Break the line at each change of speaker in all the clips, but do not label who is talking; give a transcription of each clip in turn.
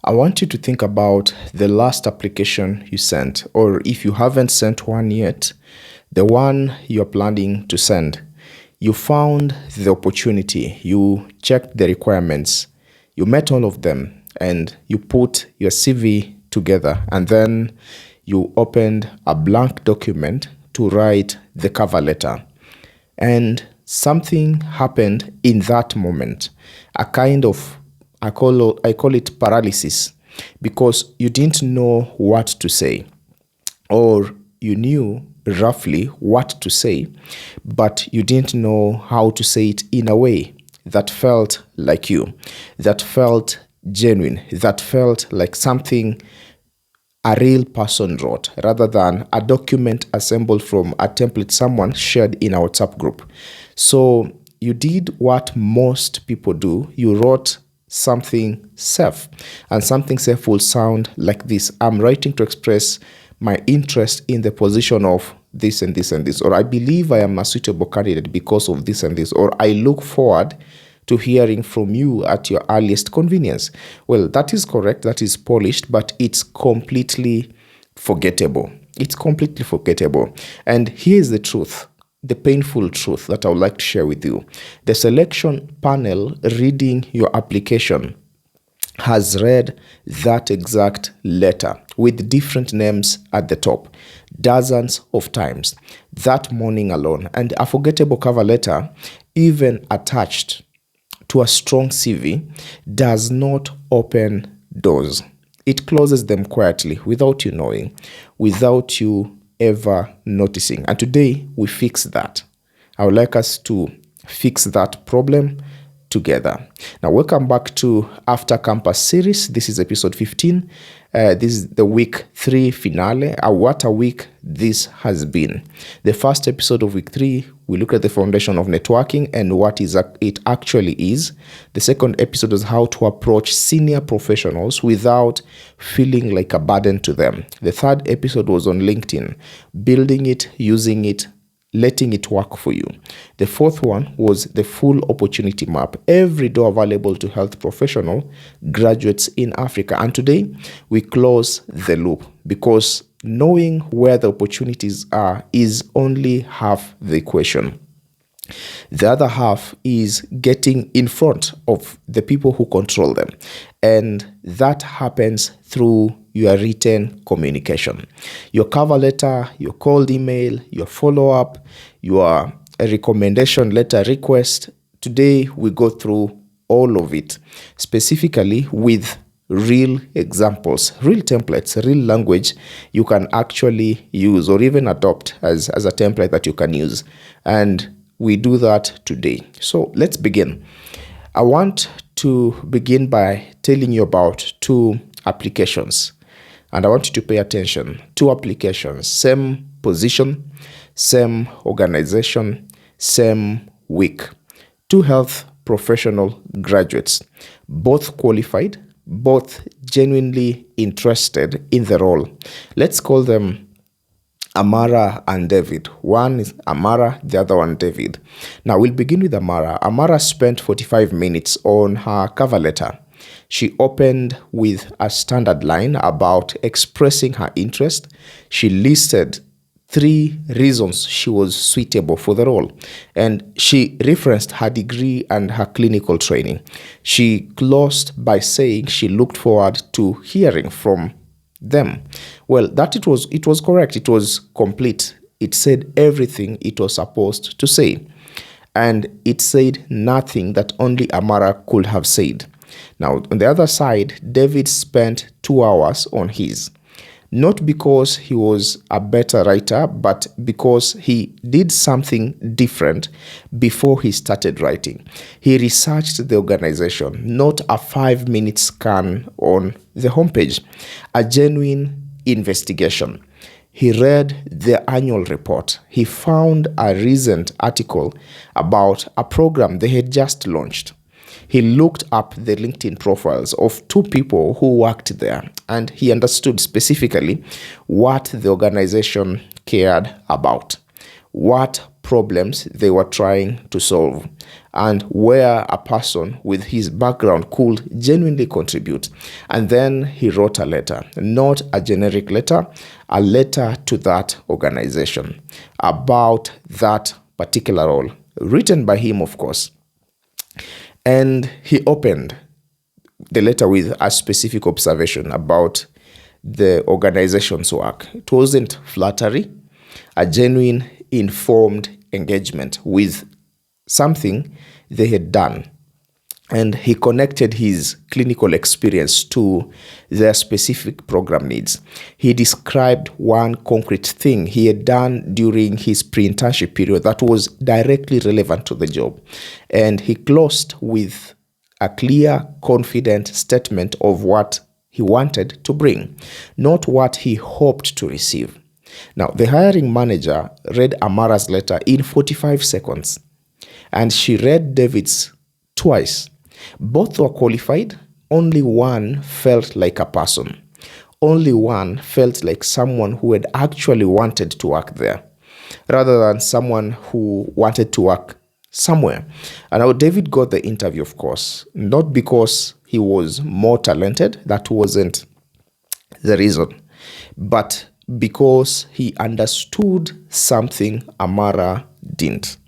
I want you to think about the last application you sent, or if you haven't sent one yet, the one you're planning to send. You found the opportunity, you checked the requirements, you met all of them, and you put your CV together, and then you opened a blank document to write the cover letter. And something happened in that moment, a kind of I call it paralysis, because you didn't know what to say, or you knew roughly what to say, but you didn't know how to say it in a way that felt like you, that felt genuine, that felt like something a real person wrote rather than a document assembled from a template someone shared in our WhatsApp group. So you did what most people do. You wrote something safe, and something safe will sound like this: I'm writing to express my interest in the position of this and this and this, or I believe I am a suitable candidate because of this and this, or I look forward to hearing from you at your earliest convenience. Well, that is correct, that is polished, but it's completely forgettable. It's completely forgettable. And here's the truth, the painful truth that I would like to share with you. The selection panel reading your application has read that exact letter with different names at the top dozens of times that morning alone. And a forgettable cover letter, even attached to a strong CV, does not open doors. It closes them quietly without you knowing, without you ever noticing. And today we fix that. I would like us to fix that problem together. Now, welcome back to After Campus series. This is episode 15. This is the week 3 finale. What a week this has been. The first episode of week 3, we look at the foundation of networking and what it actually is. The second episode is how to approach senior professionals without feeling like a burden to them. The third episode was on LinkedIn, building it, using it, letting it work for you. The fourth one was the full opportunity map, every door available to health professional graduates in Africa. And today we close the loop, because knowing where the opportunities are is only half the equation. The other half is getting in front of the people who control them. And that happens through your written communication. Your cover letter, your cold email, your follow-up, your recommendation letter request. Today, we go through all of it, specifically with real examples, real templates, real language you can actually use or even adopt as a template that you can use. And we do that today. So let's begin. I want to begin by telling you about 2 applications. And I want you to pay attention. 2 applications, same position, same organization, same week. 2 health professional graduates, both qualified, both genuinely interested in the role. Let's call them Amara and David. One is Amara, the other one David. Now we'll begin with Amara. Amara spent 45 minutes on her cover letter. She opened with a standard line about expressing her interest. She listed 3 reasons she was suitable for the role, and she referenced her degree and her clinical training. She closed by saying she looked forward to hearing from them. Well, it was correct. It was complete. It said everything it was supposed to say, and it said nothing that only Amara could have said. Now, on the other side, David spent 2 hours on his. Not because he was a better writer, but because he did something different before he started writing. He researched the organization, not a 5-minute scan on the homepage, a genuine investigation. He read the annual report. He found a recent article about a program they had just launched. He looked up the LinkedIn profiles of 2 people who worked there, and he understood specifically what the organization cared about, what problems they were trying to solve and where a person with his background could genuinely contribute. And then he wrote a letter, not a generic letter, a letter to that organization about that particular role, written by him, of course. And he opened the letter with a specific observation about the organization's work. It wasn't flattery, a genuine, informed engagement with something they had done. And he connected his clinical experience to their specific program needs. He described one concrete thing he had done during his pre-internship period that was directly relevant to the job. And he closed with a clear, confident statement of what he wanted to bring, not what he hoped to receive. Now, the hiring manager read Amara's letter in 45 seconds, and she read David's twice. Both were qualified. Only one felt like a person. Only one felt like someone who had actually wanted to work there, rather than someone who wanted to work somewhere. And now David got the interview, of course, not because he was more talented. That wasn't the reason. But because he understood something Amara didn't.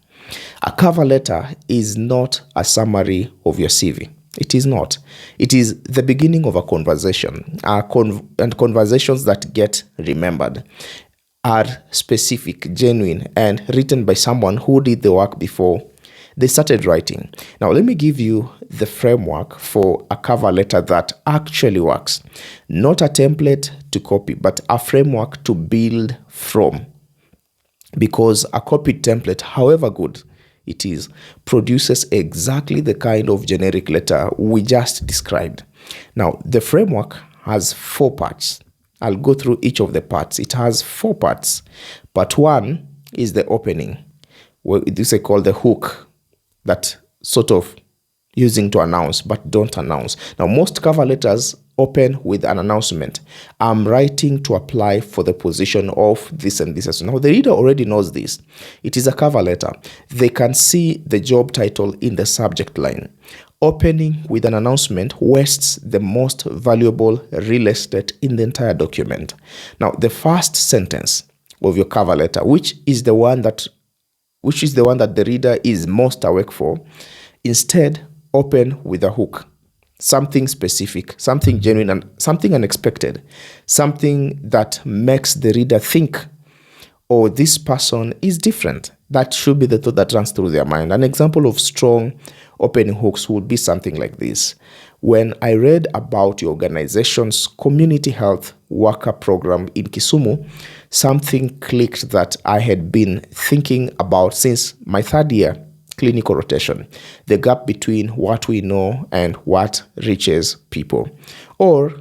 A cover letter is not a summary of your CV. It is not. It is the beginning of a conversation. And conversations that get remembered are specific, genuine, and written by someone who did the work before they started writing. Now, let me give you the framework for a cover letter that actually works. Not a template to copy, but a framework to build from. Because a copied template, however good it is, produces exactly the kind of generic letter we just described. Now, the framework has 4 parts. I'll go through each of the parts. It has 4 parts. Part 1 is the opening. This is called the hook, that sort of using to announce, but don't announce. Now, most cover letters open with an announcement. I'm writing to apply for the position of this and this. Now, the reader already knows this. It is a cover letter. They can see the job title in the subject line. Opening with an announcement wastes the most valuable real estate in the entire document. Now, the first sentence of your cover letter, which is the one that the reader is most awake for, instead open with a hook. Something specific, something genuine, and something unexpected. Something that makes the reader think, oh, this person is different. That should be the thought that runs through their mind. An example of strong opening hooks would be something like this. When I read about your organization's community health worker program in Kisumu, something clicked that I had been thinking about since my 3rd year clinical rotation, the gap between what we know and what reaches people. Or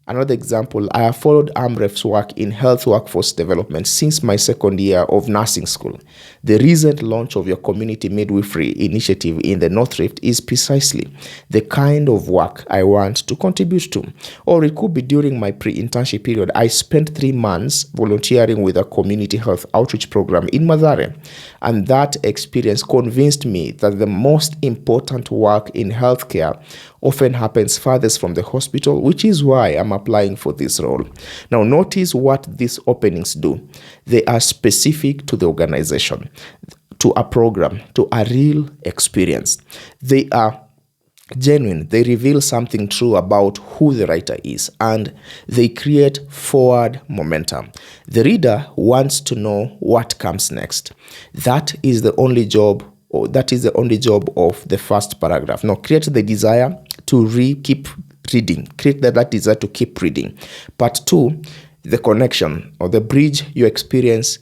another example, I have followed AMREF's work in health workforce development since my 2nd year of nursing school. The recent launch of your community midwifery initiative in the North Rift is precisely the kind of work I want to contribute to. Or it could be during my pre-internship period, I spent 3 months volunteering with a community health outreach program in Mathare. And that experience convinced me that the most important work in healthcare often happens farthest from the hospital, which is why I'm applying for this role. Now, notice what these openings do. They are specific to the organization, to a program, to a real experience. They are genuine. They reveal something true about who the writer is, and they create forward momentum. The reader wants to know what comes next. That is the only job of the first paragraph. Now, create the desire to keep reading. Create that desire to keep reading. Part 2, the connection or the bridge your experience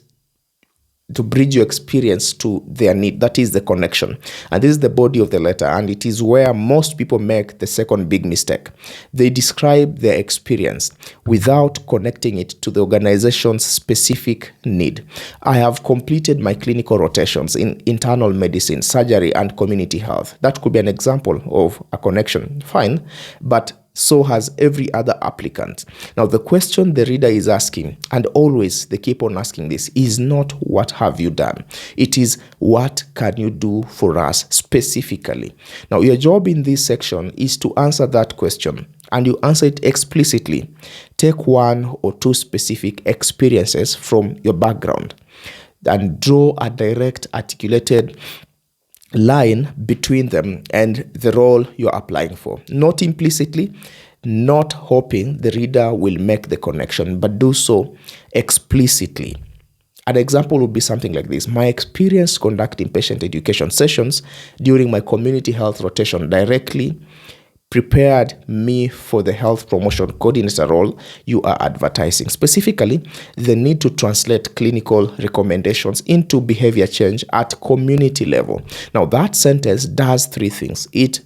to their need. That is the connection. And this is the body of the letter, and it is where most people make the second big mistake. They describe their experience without connecting it to the organization's specific need. I have completed my clinical rotations in internal medicine, surgery, and community health. That could be an example of a connection. Fine. But So has every other applicant. Now, the question the reader is asking, and always they keep on asking this, is not what have you done? It is what can you do for us specifically? Now, your job in this section is to answer that question, and you answer it explicitly. Take one or two specific experiences from your background and draw a direct, articulated line between them and the role you're applying for. Not implicitly, not hoping the reader will make the connection, but do so explicitly. An example would be something like this. My experience conducting patient education sessions during my community health rotation directly prepared me for the health promotion coordinator role you are advertising. Specifically, the need to translate clinical recommendations into behavior change at community level. Now, that sentence does three things. It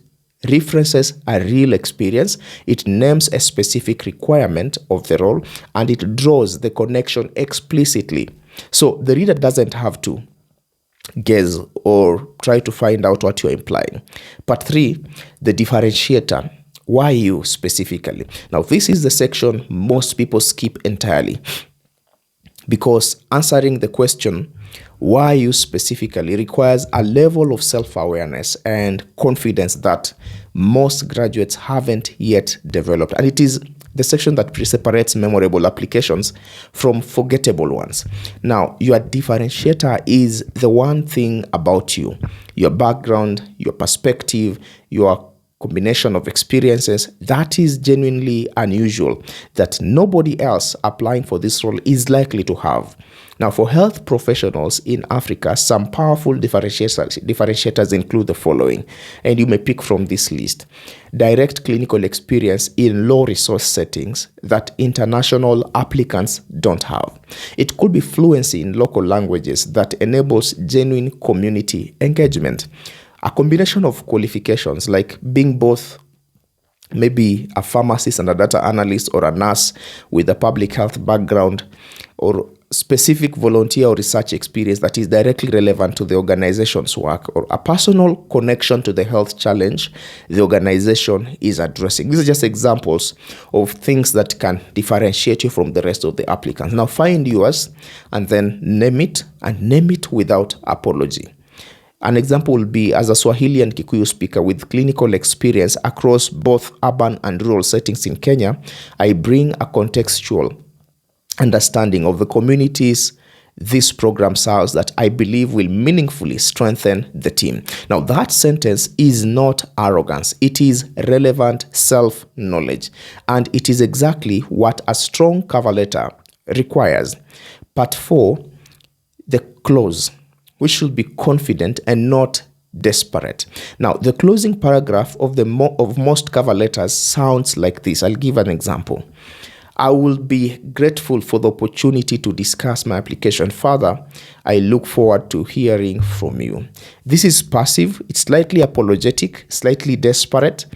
references a real experience, it names a specific requirement of the role, and it draws the connection explicitly. So the reader doesn't have to guess or try to find out what you're implying. Part 3, the differentiator. Why you specifically? Now, this is the section most people skip entirely, because answering the question, why you specifically, requires a level of self-awareness and confidence that most graduates haven't yet developed. And it is the section that separates memorable applications from forgettable ones. Now, your differentiator is the one thing about you, your background, your perspective, your combination of experiences that is genuinely unusual, that nobody else applying for this role is likely to have. Now, for health professionals in Africa, some powerful differentiators include the following, and you may pick from this list. Direct clinical experience in low-resource settings that international applicants don't have. It could be fluency in local languages that enables genuine community engagement. A combination of qualifications like being both maybe a pharmacist and a data analyst, or a nurse with a public health background, or specific volunteer or research experience that is directly relevant to the organization's work, or a personal connection to the health challenge the organization is addressing. These are just examples of things that can differentiate you from the rest of the applicants. Now find yours and then name it, and name it without apology. An example will be, as a Swahili and Kikuyu speaker with clinical experience across both urban and rural settings in Kenya, I bring a contextual understanding of the communities this program serves that I believe will meaningfully strengthen the team. Now, that sentence is not arrogance. It is relevant self-knowledge, and it is exactly what a strong cover letter requires. Part 4, the close. We should be confident and not desperate. Now, the closing paragraph of most cover letters sounds like this. I'll give an example. I will be grateful for the opportunity to discuss my application further. I look forward to hearing from you. This is passive. It's slightly apologetic, slightly desperate.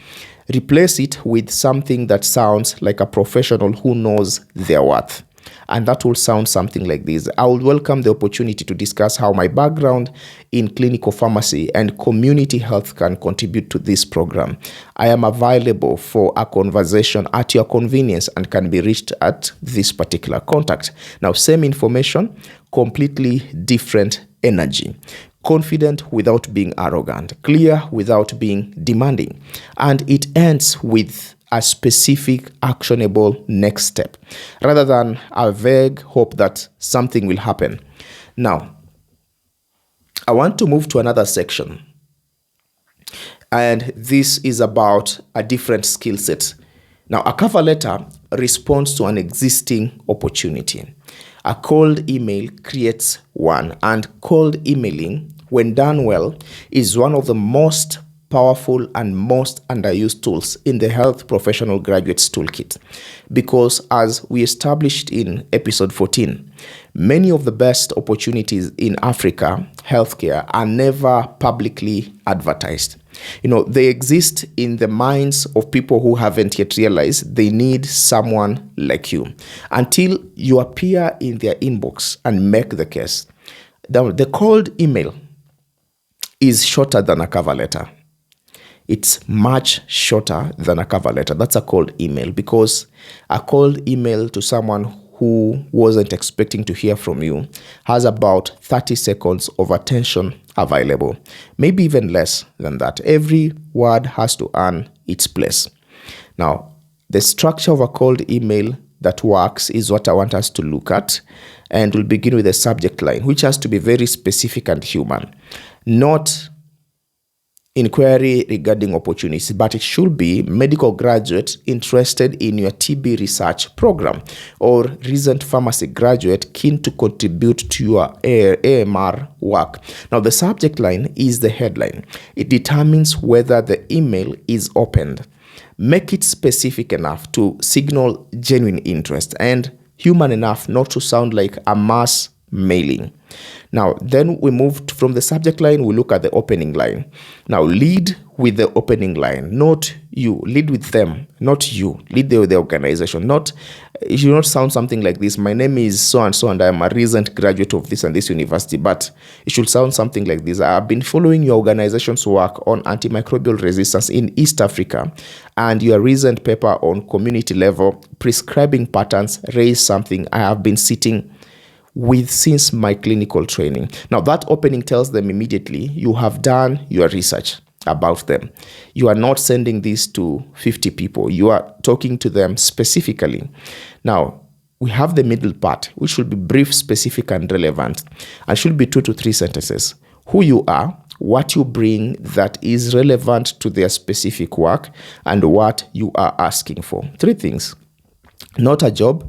Replace it with something that sounds like a professional who knows their worth. And that will sound something like this. I would welcome the opportunity to discuss how my background in clinical pharmacy and community health can contribute to this program. I am available for a conversation at your convenience and can be reached at this particular contact. Now, same information, completely different energy. Confident without being arrogant, clear without being demanding. And it ends with a specific actionable next step rather than a vague hope that something will happen. Now, I want to move to another section, and this is about a different skill set. Now, a cover letter responds to an existing opportunity. A cold email creates one, and cold emailing, when done well, is one of the most powerful and most underused tools in the health professional graduates toolkit, because as we established in episode 14, many of the best opportunities in Africa healthcare are never publicly advertised. They exist in the minds of people who haven't yet realized they need someone like you. Until you appear in their inbox and make the case. The cold email is shorter than a cover letter. It's much shorter than a cover letter. That's a cold email, because a cold email to someone who wasn't expecting to hear from you has about 30 seconds of attention available, maybe even less than that. Every word has to earn its place. Now, the structure of a cold email that works is what I want us to look at, and we'll begin with the subject line, which has to be very specific and human. Not inquiry regarding opportunities, but it should be medical graduate interested in your TB research program, or recent pharmacy graduate keen to contribute to your AMR work. Now, the subject line is the headline. It determines whether the email is opened. Make it specific enough to signal genuine interest and human enough not to sound like a mass mailing. Now, then we moved from the subject line, we look at the opening line. Now, lead with the opening line, not you. Lead with them, not you. Lead the organization. It should not sound something like this. My name is so-and-so, and I am a recent graduate of this and this university, but it should sound something like this. I have been following your organization's work on antimicrobial resistance in East Africa, and your recent paper on community level prescribing patterns raised something I have been sitting with since my clinical training. Now, that opening tells them immediately you have done your research about them. You are not sending this to 50 people. You are talking to them specifically. Now, we have the middle part, which should be brief, specific, and relevant, and should be 2 to 3 sentences. Who you are, what you bring that is relevant to their specific work, and what you are asking for. 3 things. Not a job.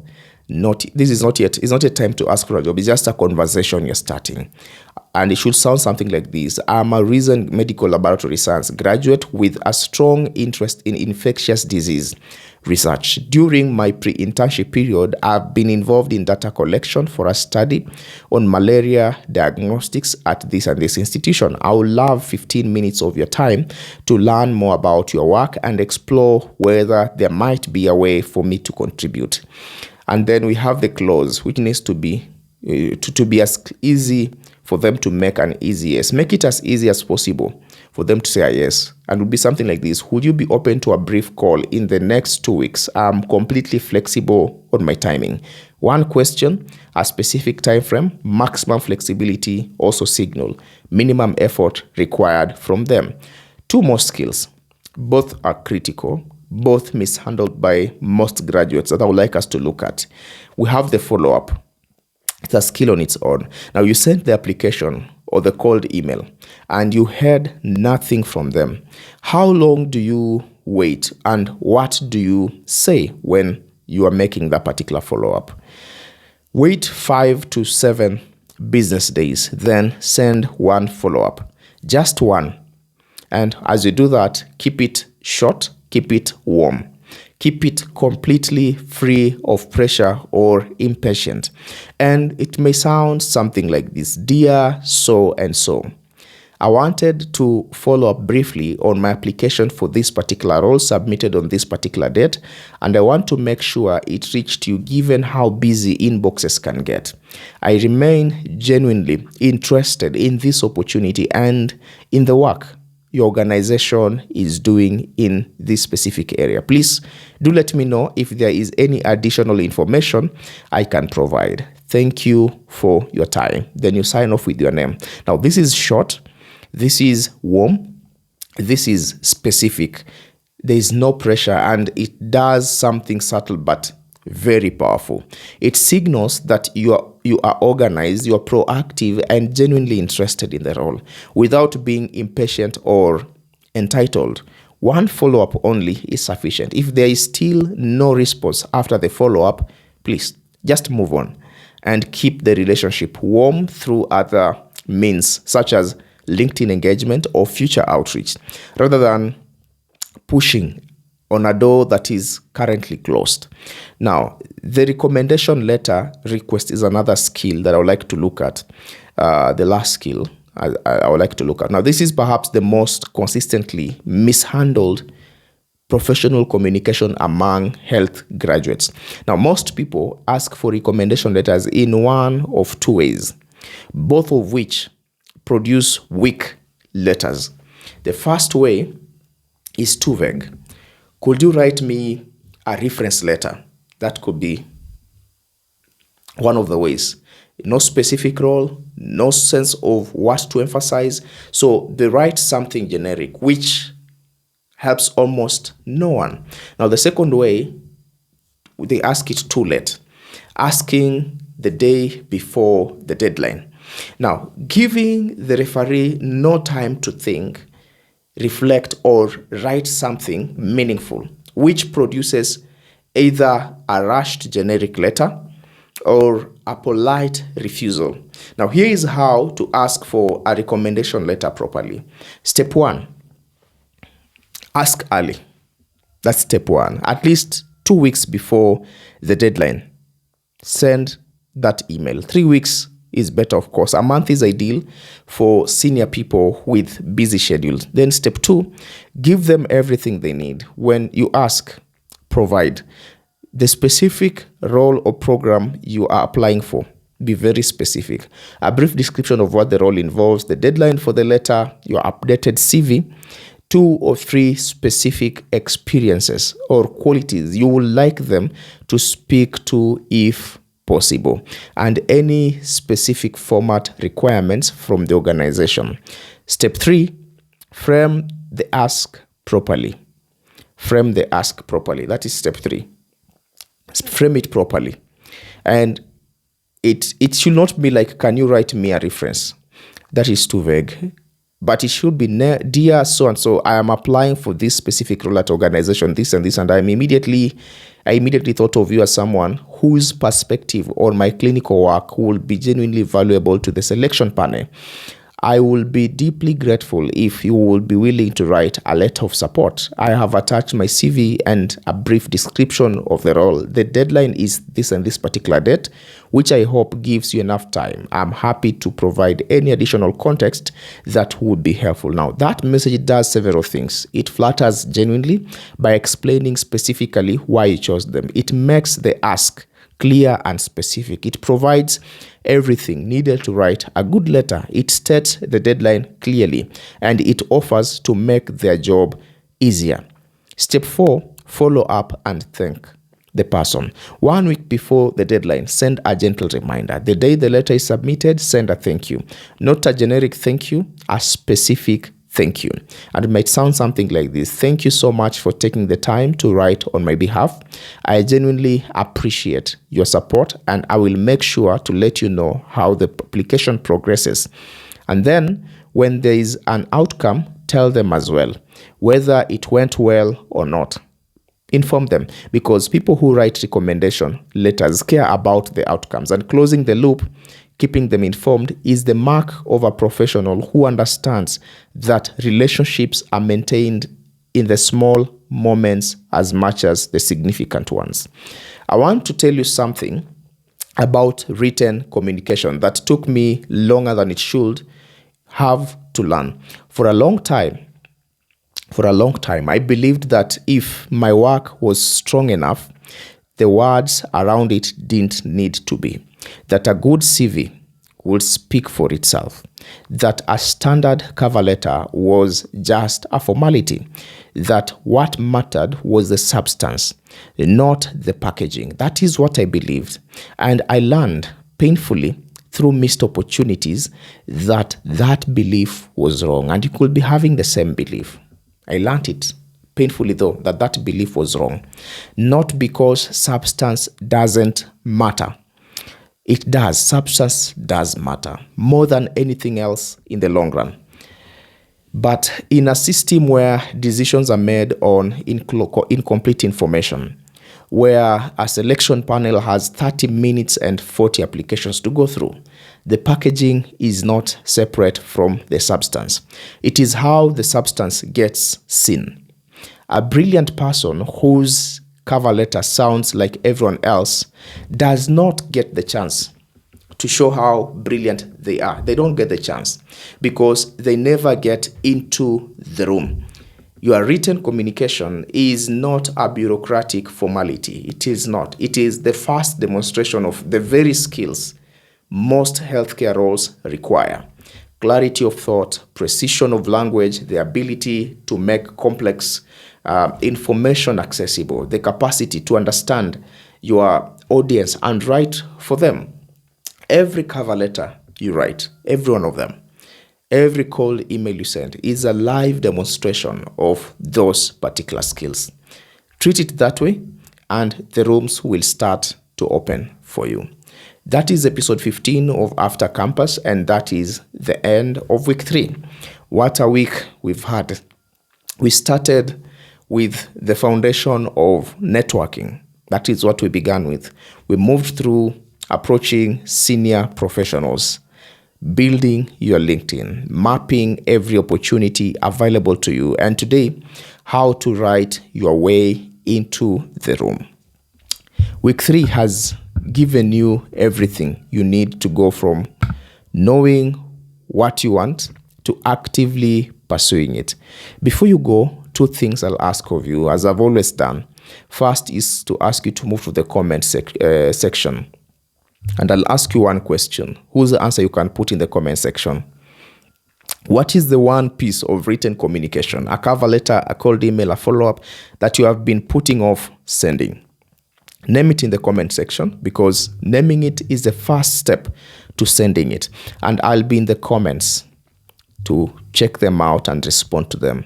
It's not a time to ask for a job. It's just a conversation you're starting. And it should sound something like this. I'm a recent medical laboratory science graduate with a strong interest in infectious disease research. During my pre-internship period, I've been involved in data collection for a study on malaria diagnostics at this and this institution. I would love 15 minutes of your time to learn more about your work and explore whether there might be a way for me to contribute. And then we have the clause, which needs to be as easy for them to make an easy yes. Make it as easy as possible for them to say a yes. And it would be something like this. Would you be open to a brief call in the next 2 weeks? I'm completely flexible on my timing. 1 question, a specific time frame, maximum flexibility, also signal, minimum effort required from them. 2 more skills. Both are critical. Both mishandled by most graduates that I would like us to look at. We have the follow-up. It's a skill on its own. Now, you sent the application or the cold email and you heard nothing from them. How long do you wait, and what do you say when you are making that particular follow-up? Wait 5 to 7 business days, then send 1 follow-up. Just 1. And as you do that, keep it short, keep it warm. Keep it completely free of pressure or impatient. And it may sound something like this. Dear so-and-so, I wanted to follow up briefly on my application for this particular role submitted on this particular date, and I want to make sure it reached you given how busy inboxes can get. I remain genuinely interested in this opportunity and in the work your organization is doing in this specific area. Please do let me know if there is any additional information I can provide. Thank you for your time. Then you sign off with your name. Now, this is short. This is warm. This is specific. There is no pressure, and it does something subtle but very powerful. It signals that you are organized, you are proactive, and genuinely interested in the role without being impatient or entitled. 1 follow-up only is sufficient. If there is still no response after the follow-up, please just move on and keep the relationship warm through other means such as LinkedIn engagement or future outreach, rather than pushing on a door that is currently closed. Now, the recommendation letter request is another skill that I would like to look at. The last skill I would like to look at. Now, this is perhaps the most consistently mishandled professional communication among health graduates. Now, most people ask for recommendation letters in one of 2 ways, both of which produce weak letters. The first way is too vague. Could you write me a reference letter? That could be one of the ways. No specific role, no sense of what to emphasize. So they write something generic, which helps almost no one. Now, the second way, they ask it too late, asking the day before the deadline. Now, giving the referee no time to think, reflect, or write something meaningful, which produces either a rushed generic letter or a polite refusal. Now, here is how to ask for a recommendation letter properly. Step 1, ask early. That's step 1. At least 2 weeks before the deadline, send that email. 3 weeks is better, of course. A month is ideal for senior people with busy schedules. Then step 2, give them everything they need. When you ask, provide. The specific role or program you are applying for, be very specific. A brief description of what the role involves, the deadline for the letter, your updated CV, 2 or 3 specific experiences or qualities you would like them to speak to if possible, and any specific format requirements from the organization. Step 3, frame the ask properly. Frame the ask properly. That is step 3. Frame it properly. And it should not be like, can you write me a reference? That is too vague. But it should be, dear so-and-so, I am applying for this specific role at organization, this and this, and I immediately thought of you as someone whose perspective on my clinical work will be genuinely valuable to the selection panel. I will be deeply grateful if you will be willing to write a letter of support. I have attached my CV and a brief description of the role. The deadline is this and this particular date, which I hope gives you enough time. I'm happy to provide any additional context that would be helpful. Now, that message does several things. It flatters genuinely by explaining specifically why you chose them. It makes the ask clear and specific. It provides everything needed to write a good letter. It states the deadline clearly, and it offers to make their job easier. Step 4, follow up and thank the person. 1 week before the deadline, send a gentle reminder. The day the letter is submitted, send a thank you. Not a generic thank you, a specific thank you. And it might sound something like this. Thank you so much for taking the time to write on my behalf. I genuinely appreciate your support, and I will make sure to let you know how the application progresses. And then when there is an outcome, tell them as well, whether it went well or not. Inform them, because people who write recommendation letters care about the outcomes, and closing the loop, keeping them informed, is the mark of a professional who understands that relationships are maintained in the small moments as much as the significant ones. I want to tell you something about written communication that took me longer than it should have to learn. For a long time, I believed that if my work was strong enough, the words around it didn't need to be. That a good CV would speak for itself. That a standard cover letter was just a formality. That what mattered was the substance, not the packaging. That is what I believed. And I learned painfully through missed opportunities that belief was wrong. And you could be having the same belief. I learned it painfully, though, that belief was wrong. Not because substance doesn't matter. It does. Substance does matter more than anything else in the long run. But in a system where decisions are made on incomplete information, where a selection panel has 30 minutes and 40 applications to go through, the packaging is not separate from the substance. It is how the substance gets seen. A brilliant person whose cover letter sounds like everyone else does not get the chance to show how brilliant they are. They don't get the chance because they never get into the room. Your written communication is not a bureaucratic formality. It is not. It is the first demonstration of the very skills most healthcare roles require. clarity of thought, precision of language, the ability to make complex information accessible, the capacity to understand your audience and write for them. Every cover letter you write, every one of them, every cold email you send is a live demonstration of those particular skills. Treat it that way, and the rooms will start to open for you. That is episode 15 of After Campus, and that is the end of week 3. What a week we've had. We started with the foundation of networking. That is what we began with. We moved through approaching senior professionals, building your LinkedIn, mapping every opportunity available to you, and today, how to write your way into the room. Week 3 has given you everything you need to go from knowing what you want to actively pursuing it. Before you go, 2 things I'll ask of you, as I've always done. First is to ask you to move to the comment section. And I'll ask you one question. Whose answer you can put in the comment section? What is the one piece of written communication, a cover letter, a cold email, a follow-up, that you have been putting off sending? Name it in the comment section, because naming it is the first step to sending it. And I'll be in the comments to check them out and respond to them.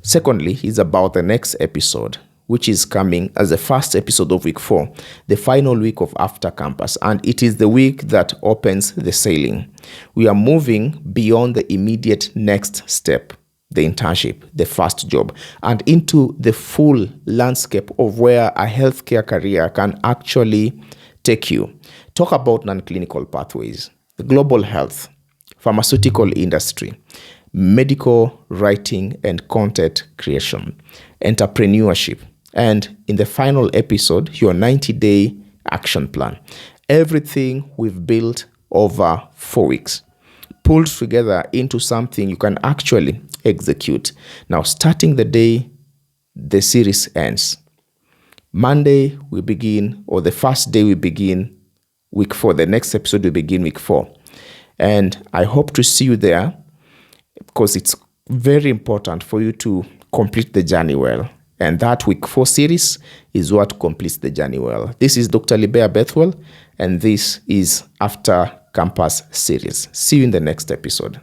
Secondly, is about the next episode, which is coming as the first episode of week 4, the final week of After Campus. And it is the week that opens the sailing. We are moving beyond the immediate next step, the internship, the first job, and into the full landscape of where a healthcare career can actually take you. Talk about non-clinical pathways, the global health, pharmaceutical industry, medical writing and content creation, entrepreneurship, and in the final episode, your 90-day action plan. Everything we've built over 4 weeks, pulled together into something you can actually execute. Now, starting the day the series ends, Monday we begin, or the first day we begin week 4. The next episode we begin week 4. And I hope to see you there, because it's very important for you to complete the journey well. And that week 4 series is what completes the journey well. This is Dr. Libea Bethwell, and this is After Campus series. See you in the next episode.